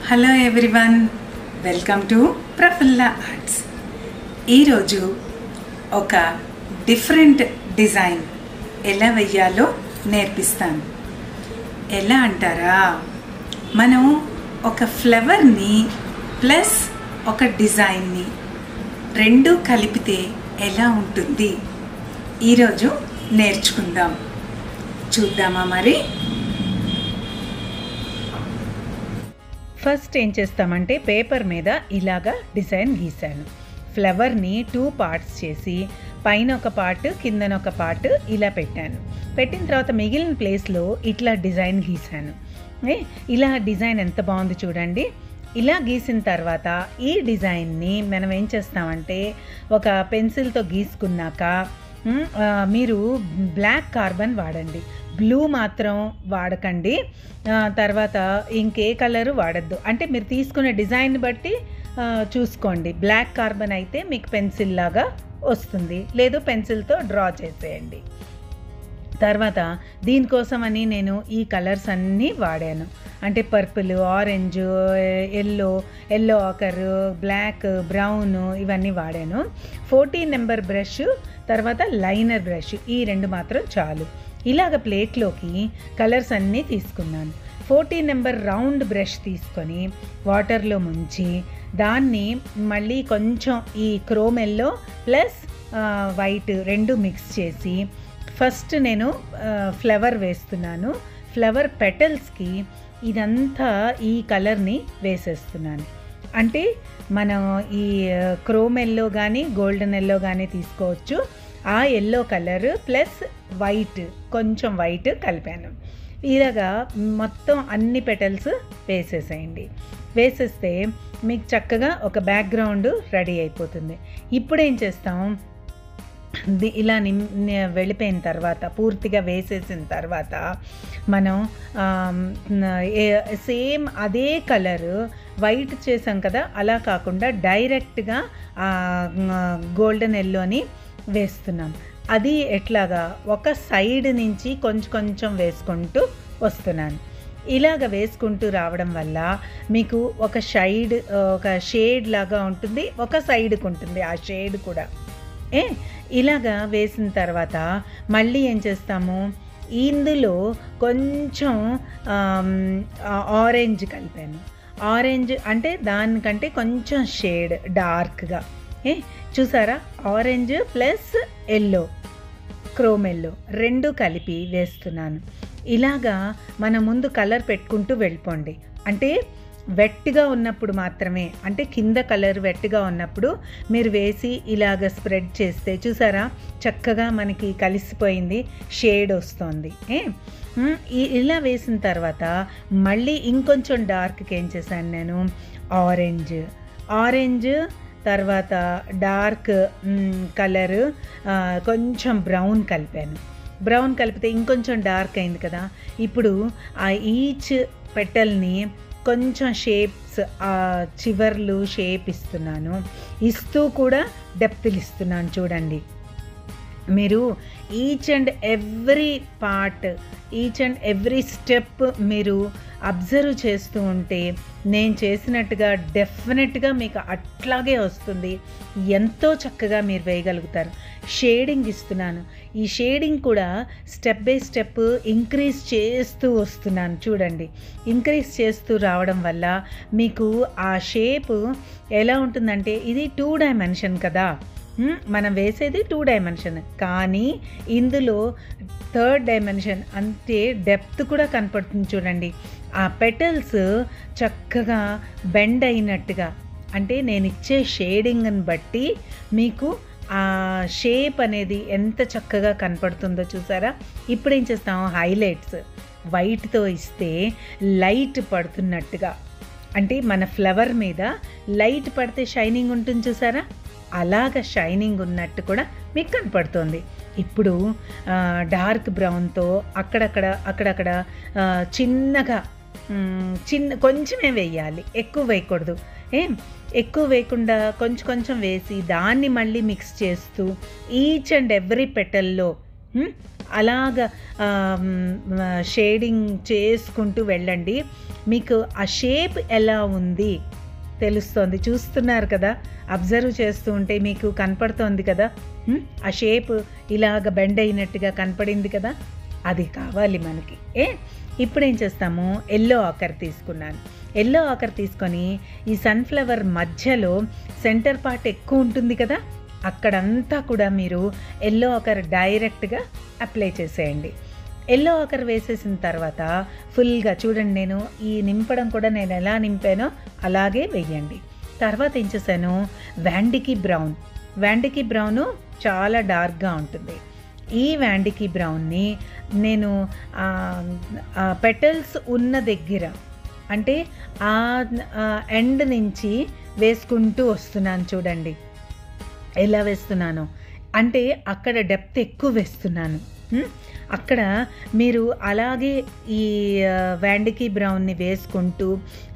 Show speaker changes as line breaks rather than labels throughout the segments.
Hello everyone, welcome to Prafulla arts. ఈరోజు ఒక different design ఎలా వెయ్యాలో నేర్పిస్తాను. ఎలా అంటారా, మనం ఒక ఫ్లవర్ని ప్లస్ ఒక డిజైన్ని రెండు కలిపితే ఎలా ఉంటుంది ఈరోజు నేర్చుకుందాం. చూద్దామా మరి? ఫస్ట్ ఏం చేస్తామంటే పేపర్ మీద ఇలాగా డిజైన్ గీసాను. ఫ్లవర్ని 2 పార్ట్స్ చేసి పైన ఒక పార్ట్ కిందన ఒక పార్ట్ ఇలా పెట్టాను. పెట్టిన తర్వాత మిగిలిన ప్లేస్లో ఇట్లా డిజైన్ గీసాను. ఇలా డిజైన్ ఎంత బాగుంది చూడండి. ఇలా గీసిన తర్వాత ఈ డిజైన్ని మనం ఏం చేస్తామంటే ఒక పెన్సిల్తో గీసుకున్నాక మీరు బ్లాక్ కార్బన్ వాడండి, బ్లూ మాత్రం వాడకండి. తర్వాత ఇంకే కలరు వాడద్దు, అంటే మీరు తీసుకునే డిజైన్ బట్టి చూసుకోండి. బ్లాక్ కార్బన్ అయితే మీకు పెన్సిల్ లాగా వస్తుంది, లేదు పెన్సిల్తో డ్రా చేసేయండి. తర్వాత దీనికోసమని నేను ఈ కలర్స్ అన్నీ వాడాను, అంటే purple, orange, yellow ochre, black, brown ఇవన్నీ వాడాను. 14 నెంబర్ బ్రష్, తర్వాత లైనర్ బ్రష్, ఈ 2 మాత్రం చాలు. ఇలాగ ప్లేట్లోకి కలర్స్ అన్నీ తీసుకున్నాను. 14 నెంబర్ రౌండ్ బ్రష్ తీసుకొని వాటర్లో ముంచి దాన్ని మళ్ళీ కొంచెం ఈ chrome yellow plus white 2 mix చేసి ఫస్ట్ నేను ఫ్లవర్ వేస్తున్నాను. ఫ్లవర్ పెటల్స్కి ఇదంతా ఈ కలర్ని వేసేస్తున్నాను. అంటే మనం ఈ క్రోమ్ ఎల్లో కానీ గోల్డెన్ ఎల్లో కానీ తీసుకోవచ్చు. ఆ ఎల్లో కలర్ ప్లస్ వైట్, కొంచెం వైట్ కలిపాను. ఇలాగా మొత్తం అన్ని పెటల్స్ వేసేసేయండి. వేసేస్తే మీకు చక్కగా ఒక బ్యాక్గ్రౌండ్ రెడీ అయిపోతుంది. ఇప్పుడు ఏం చేస్తాం, ఇలా వెళ్ళిపోయిన తర్వాత పూర్తిగా వేసేసిన తర్వాత మనం సేమ్ అదే కలర్ వైట్ చేసాం కదా, అలా కాకుండా డైరెక్ట్గా గోల్డెన్ ఎల్లోని వేస్తున్నాం. అది ఎట్లాగా, ఒక సైడ్ నుంచి కొంచెం కొంచెం వేసుకుంటూ వస్తున్నాను. ఇలాగ వేసుకుంటూ రావడం వల్ల మీకు ఒక షేడ్ లాగా ఉంటుంది, ఒక సైడ్కి ఉంటుంది ఆ షేడ్ కూడా. ఇలాగా వేసిన తర్వాత మళ్ళీ ఏం చేస్తాము, ఇందులో కొంచెం ఆరెంజ్ కలిపాను. ఆరెంజ్ అంటే దానికంటే కొంచెం షేడ్ డార్క్గా, చూసారా, orange plus yellow, chrome yellow 2 కలిపి వేస్తున్నాను. ఇలాగా మన ముందు కలర్ పెట్టుకుంటూ వెళ్ళిపోండి. అంటే వెట్గా ఉన్నప్పుడు మాత్రమే, అంటే కింద కలర్ వెట్గా ఉన్నప్పుడు మీరు వేసి ఇలాగ స్ప్రెడ్ చేస్తే చూసారా చక్కగా మనకి కలిసిపోయింది, షేడ్ వస్తుంది. ఇలా వేసిన తర్వాత మళ్ళీ ఇంకొంచెం డార్క్కి ఏం చేశాను నేను, ఆరెంజ్ తర్వాత డార్క్ కలర్ కొంచెం బ్రౌన్ కలిపాను. బ్రౌన్ కలిపితే ఇంకొంచెం డార్క్ అయింది కదా. ఇప్పుడు ఆ ఈచ్ పెటల్ని కొంచెం షేప్స్, చివర్లు షేప్ ఇస్తున్నాను. ఇస్తూ కూడా డెప్త్లు ఇస్తున్నాను. చూడండి, మీరు each and every part, each and every step మీరు అబ్జర్వ్ చేస్తూ ఉంటే నేను చేసినట్టుగా డెఫినెట్గా మీకు అట్లాగే వస్తుంది. ఎంతో చక్కగా మీరు వేయగలుగుతారు. షేడింగ్ ఇస్తున్నాను. ఈ షేడింగ్ కూడా స్టెప్ బై స్టెప్ ఇంక్రీజ్ చేస్తూ వస్తున్నాను. చూడండి, ఇంక్రీజ్ చేస్తూ రావడం వల్ల మీకు ఆ షేప్ ఎలా ఉంటుందంటే, ఇది 2 డైమెన్షన్ కదా, మనం వేసేది 2 డైమెన్షన్, కానీ ఇందులో 3rd డైమెన్షన్, అంటే డెప్త్ కూడా కనపడుతుంది. చూడండి, ఆ పెటల్స్ చక్కగా బెండ్ అయినట్టుగా, అంటే నేను ఇచ్చే షేడింగ్ని బట్టి మీకు ఆ షేప్ అనేది ఎంత చక్కగా కనపడుతుందో చూసారా. ఇప్పుడు ఏం చేస్తాం, హైలైట్స్ వైట్తో ఇస్తే లైట్ పడుతున్నట్టుగా, అంటే మన ఫ్లవర్ మీద లైట్ పడితే షైనింగ్ ఉంటుంది చూసారా, అలాగ షైనింగ్ ఉన్నట్టు కూడా మీకు కనపడుతుంది. ఇప్పుడు డార్క్ బ్రౌన్తో అక్కడక్కడ చిన్నగా కొంచెమే వేయాలి, ఎక్కువ వేయకూడదు. ఎక్కువ వేయకుండా కొంచెం కొంచెం వేసి దాన్ని మళ్ళీ మిక్స్ చేస్తూ ఈచ్ అండ్ ఎవ్రీ పెటల్లో అలాగ షేడింగ్ చేసుకుంటూ వెళ్ళండి. మీకు ఆ షేప్ ఎలా ఉంది తెలుస్తుంది. చూస్తున్నారు కదా, అబ్జర్వ్ చేస్తూ ఉంటే మీకు కనపడుతోంది కదా, ఆ షేప్ ఇలాగ బెండ్ అయినట్టుగా కనపడింది కదా, అది కావాలి మనకి. ఇప్పుడు ఏం చేస్తాము, ఎల్లో ఆకర్ తీసుకున్నాను. ఎల్లో ఆకర్ తీసుకొని ఈ సన్ఫ్లవర్ మధ్యలో సెంటర్ పార్ట్ ఎక్కువ ఉంటుంది కదా, అక్కడంతా కూడా మీరు ఎల్లో ఆకర్ డైరెక్ట్గా అప్లై చేసేయండి. ఎల్లో ఆకర్ వేసేసిన తర్వాత ఫుల్గా చూడండి, నేను ఈ నింపడం కూడా నేను ఎలా నింపానో అలాగే వేయండి. తర్వాత ఏం చేశాను, వ్యాండికీ బ్రౌను చాలా డార్క్గా ఉంటుంది. ఈ వ్యాండికీ బ్రౌన్ని నేను పెటల్స్ ఉన్న దగ్గర, అంటే ఆ ఎండ్ నుంచి వేసుకుంటూ వస్తున్నాను. చూడండి ఎలా వేస్తున్నాను అంటే అక్కడ డెప్త్ ఎక్కువ వేస్తున్నాను. అక్కడ మీరు అలాగే ఈ వ్యాండికీ బ్రౌన్ని వేసుకుంటూ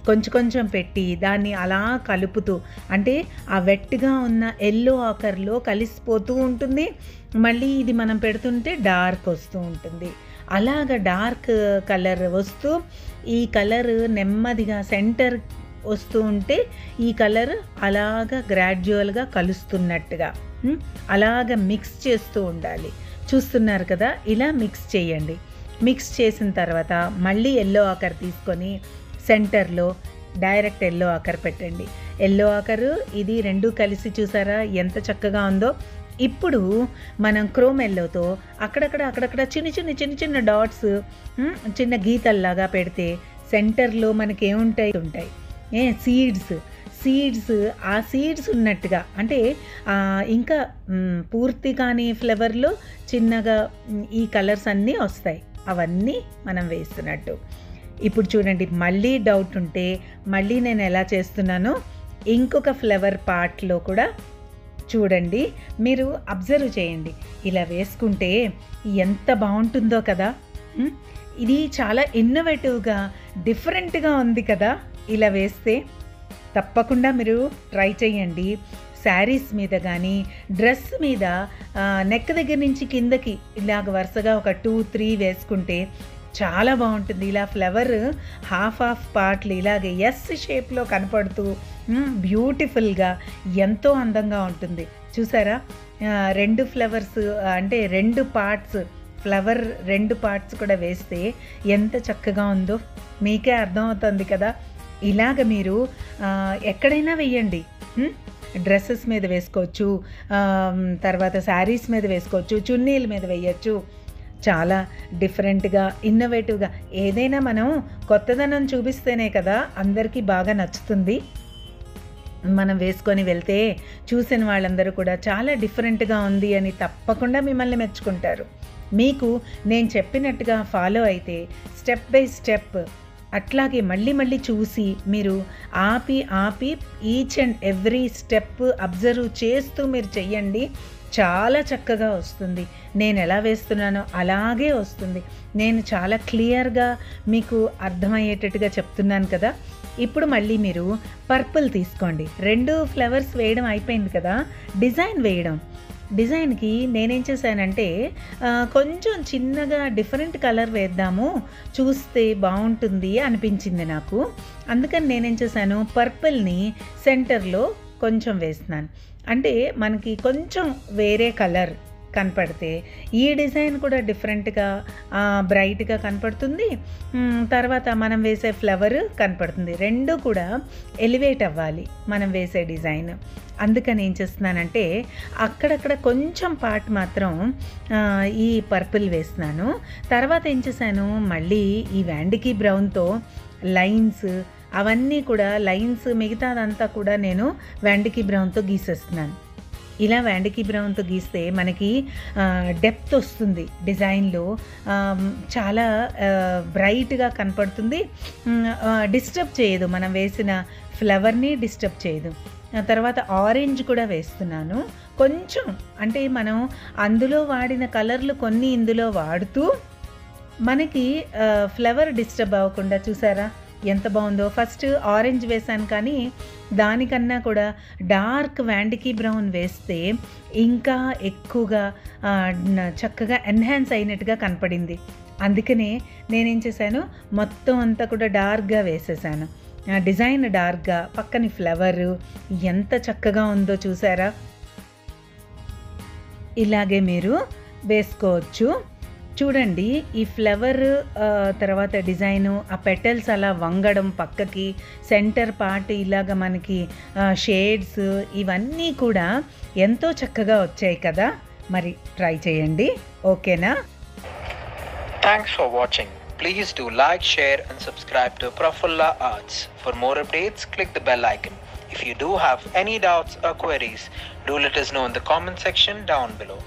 కొంచెం పెట్టి దాన్ని అలా కలుపుతూ, అంటే ఆ వెట్గా ఉన్న ఎల్లో ఆకర్లో కలిసిపోతూ ఉంటుంది. మళ్ళీ ఇది మనం పెడుతుంటే డార్క్ వస్తూ ఉంటుంది. అలాగ డార్క్ కలర్ వస్తూ ఈ కలర్ నెమ్మదిగా సెంటర్ వస్తూ ఉంటే ఈ కలర్ అలాగా గ్రాడ్యువల్గా కలుస్తున్నట్టుగా అలాగ మిక్స్ చేస్తూ ఉండాలి. చూస్తున్నారు కదా, ఇలా మిక్స్ చేయండి. మిక్స్ చేసిన తర్వాత మళ్ళీ ఎల్లో ఆకర్ తీసుకొని సెంటర్లో డైరెక్ట్ ఎల్లో ఆకర్ పెట్టండి. ఎల్లో ఆకరు ఇది రెండు కలిసి చూసారా ఎంత చక్కగా ఉందో. ఇప్పుడు మనం క్రోమ్ ఎల్లోతో అక్కడక్కడ చిన్న డాట్స్, చిన్న గీతల్లాగా పెడితే సెంటర్లో మనకి ఏముంటాయి సీడ్స్ ఆ సీడ్స్ ఉన్నట్టుగా, అంటే ఇంకా పూర్తి కాని ఫ్లవర్లో చిన్నగా ఈ కలర్స్ అన్నీ వస్తాయి. అవన్నీ మనం వేస్తున్నట్టు. ఇప్పుడు చూడండి, మళ్ళీ డౌట్ ఉంటే మళ్ళీ నేను ఎలా చేస్తున్నానో ఇంకొక ఫ్లవర్ పార్ట్లో కూడా చూడండి, మీరు అబ్జర్వ్ చేయండి. ఇలా వేసుకుంటే ఎంత బాగుంటుందో కదా. ఇది చాలా ఇన్నోవేటివ్గా డిఫరెంట్గా ఉంది కదా. ఇలా వేస్తే తప్పకుండా మీరు ట్రై చేయండి. శారీస్ మీద కానీ డ్రెస్ మీద నెక్ దగ్గర నుంచి కిందకి ఇలాగ వరుసగా ఒక 2-3 వేసుకుంటే చాలా బాగుంటుంది. ఇలా ఫ్లవర్ హాఫ్ పార్ట్లు ఇలాగే ఎస్ షేప్లో కనపడుతూ బ్యూటిఫుల్గా ఎంతో అందంగా ఉంటుంది. చూసారా, 2 ఫ్లవర్స్ అంటే 2 పార్ట్స్, ఫ్లవర్ 2 పార్ట్స్ కూడా వేస్తే ఎంత చక్కగా ఉందో మీకే అర్థమవుతుంది కదా. ఇలాగ మీరు ఎక్కడైనా వేయండి. డ్రెస్సెస్ మీద వేసుకోవచ్చు, తర్వాత శారీస్ మీద వేసుకోవచ్చు, చున్నీల మీద వేయచ్చు. చాలా డిఫరెంట్గా ఇన్నోవేటివ్గా ఏదైనా మనం కొత్తదనం చూపిస్తేనే కదా అందరికీ బాగా నచ్చుతుంది. మనం వేసుకొని వెళ్తే చూసిన వాళ్ళందరూ కూడా చాలా డిఫరెంట్గా ఉంది అని తప్పకుండా మిమ్మల్ని మెచ్చుకుంటారు. మీకు నేను చెప్పినట్టుగా ఫాలో అయితే స్టెప్ బై స్టెప్ అట్లాగే మళ్ళీ చూసి మీరు ఆపి each and every step observe చేస్తూ మీరు చెయ్యండి. చాలా చక్కగా వస్తుంది. నేను ఎలా వేస్తున్నానో అలాగే వస్తుంది. నేను చాలా క్లియర్గా మీకు అర్థమయ్యేటట్టుగా చెప్తున్నాను కదా. ఇప్పుడు మళ్ళీ మీరు పర్పుల్ తీసుకోండి. 2 ఫ్లవర్స్ వేయడం అయిపోయింది కదా. డిజైన్కి నేనేం చేశానంటే కొంచెం చిన్నగా డిఫరెంట్ కలర్ వేద్దాము, చూస్తే బాగుంటుంది అనిపించింది నాకు. అందుకని నేనేం చేశాను, పర్పుల్ని సెంటర్లో కొంచెం వేస్తున్నాను. అంటే మనకి కొంచెం వేరే కలర్ కనపడితే ఈ డిజైన్ కూడా డిఫరెంట్గా బ్రైట్గా కనపడుతుంది. తర్వాత మనం వేసే ఫ్లవర్ కనపడుతుంది. 2 కూడా ఎలివేట్ అవ్వాలి మనం వేసే డిజైన్. అందుకని ఏం చేస్తున్నానంటే అక్కడక్కడ కొంచెం పార్ట్ మాత్రం ఈ పర్పుల్ వేస్తున్నాను. తర్వాత ఏం చేశాను, మళ్ళీ ఈ వ్యాండికీ బ్రౌన్తో లైన్స్ అవన్నీ కూడా లైన్స్ మిగతాదంతా కూడా నేను వ్యాండికీ బ్రౌన్తో గీసేస్తున్నాను. ఇలా వ్యాండికీ బ్రౌన్తో గీస్తే మనకి డెప్త్ వస్తుంది డిజైన్లో, చాలా బ్రైట్గా కనపడుతుంది. డిస్టర్బ్ చేయదు, మనం వేసిన ఫ్లవర్ని డిస్టర్బ్ చేయదు. తర్వాత ఆరెంజ్ కూడా వేస్తున్నాను కొంచెం, అంటే మనం అందులో వాడిన కలర్లు కొన్ని ఇందులో వాడుతూ మనకి ఫ్లవర్ డిస్టర్బ్ అవ్వకుండా చూసారా ఎంత బాగుందో. ఫస్ట్ ఆరెంజ్ వేశాను కానీ దానికన్నా కూడా డార్క్ వ్యాండికీ బ్రౌన్ వేస్తే ఇంకా ఎక్కువగా చక్కగా ఎన్హాన్స్ అయినట్టుగా కనపడింది. అందుకనే నేనేం చేశాను, మొత్తం అంతా కూడా డార్క్గా వేసేసాను. డిజైన్ డార్క్గా, పక్కని ఫ్లవరు ఎంత చక్కగా ఉందో చూసారా. ఇలాగే మీరు వేసుకోవచ్చు. చూడండి, ఈ ఫ్లవర్ తర్వాత డిజైను, ఆ పెటల్స్ అలా వంగడం పక్కకి, సెంటర్ పార్ట్ ఇలాగ మనకి షేడ్స్ ఇవన్నీ కూడా ఎంతో చక్కగా వచ్చాయి కదా. మరి ట్రై చేయండి, ఓకేనా?
Thanks for watching. Please do like, share and subscribe to Prafulla Arts. For more updates, click the bell icon. If you do have any doubts or queries, do let us know in the comment section down below.